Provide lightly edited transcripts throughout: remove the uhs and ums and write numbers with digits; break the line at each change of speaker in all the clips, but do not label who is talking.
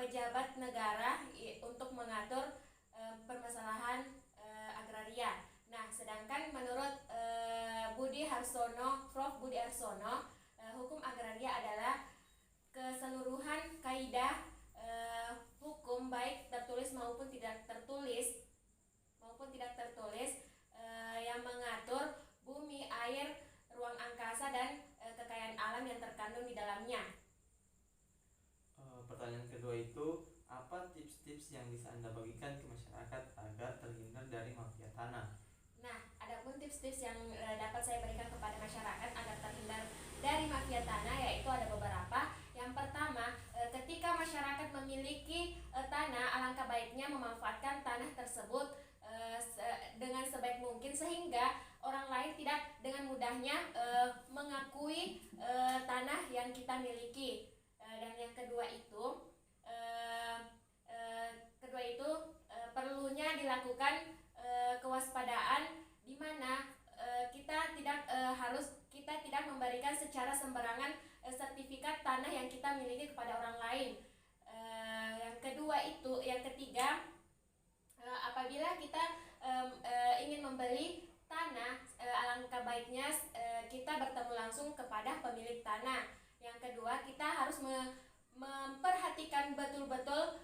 pejabat negara untuk mengatur permasalahan agraria. Nah, sedangkan menurut Prof. Budi Harsono, hukum agraria adalah keseluruhan kaidah hukum baik tertulis maupun tidak tertulis yang mengatur bumi, air, ruang angkasa dan kekayaan alam yang terkandung di dalamnya.
Pertanyaan kedua itu, apa tips-tips yang bisa Anda bagikan ke masyarakat agar terhindar dari mafia tanah?
Nah, adapun tips-tips yang dapat saya berikan kepada masyarakat agar terhindar dari mafia tanah yaitu ada beberapa. Yang pertama, ketika masyarakat memiliki tanah, alangkah baiknya memanfaatkan tanah tersebut dengan sebaik mungkin sehingga orang lain tidak dengan mudahnya mengakui tanah yang kita miliki. Dan yang kedua itu perlunya dilakukan kewaspadaan di mana kita tidak memberikan secara sembarangan sertifikat tanah yang kita miliki kepada orang lain. Yang ketiga, apabila kita ingin membeli tanah, alangkah baiknya kita bertemu langsung kepada pemilik tanah. Yang kedua, kita harus memperhatikan betul-betul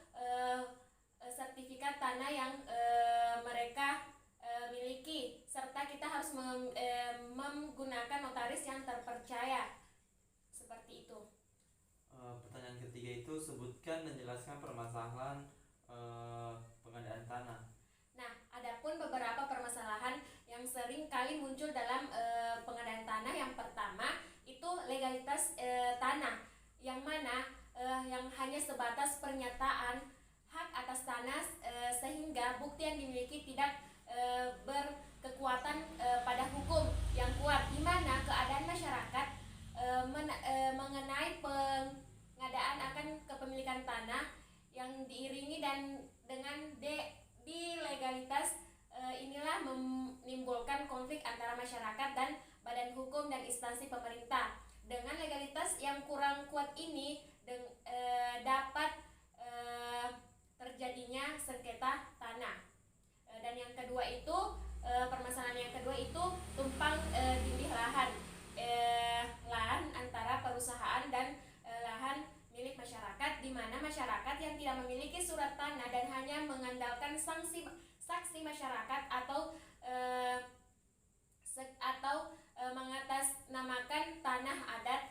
sertifikat tanah yang mereka miliki, serta kita harus menggunakan notaris yang terpercaya. Seperti itu.
Pertanyaan ketiga itu, sebutkan dan jelaskan permasalahan pengadaan tanah.
Nah, adapun beberapa permasalahan yang sering kali muncul dalam pengadaan tanah. Yang pertama itu legalitas tanah, yang mana yang hanya sebatas pernyataan hak atas tanah sehingga bukti yang dimiliki tidak berkekuatan pada hukum yang kuat, di mana keadaan masyarakat mengenai pengadaan akan kepemilikan tanah yang diiringi dan dengan legalitas inilah menimbulkan konflik antara masyarakat dan badan hukum dan instansi pemerintah. Dengan legalitas yang kurang kuat ini dapat terjadinya sengketa tanah. Dan yang kedua itu permasalahan yang kedua itu tumpang tindih lahan antara perusahaan dan lahan milik masyarakat, di mana masyarakat yang tidak memiliki surat tanah dan hanya mengandalkan saksi masyarakat atau mengatasnamakan tanah adat.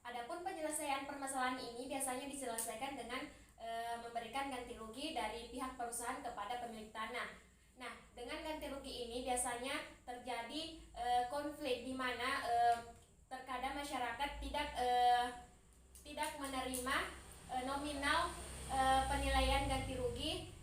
Adapun penyelesaian permasalahan ini biasanya diselesaikan dengan memberikan ganti rugi dari pihak perusahaan kepada pemilik tanah. Nah, dengan ganti rugi ini biasanya terjadi konflik, di mana terkadang masyarakat tidak menerima nominal penilaian ganti rugi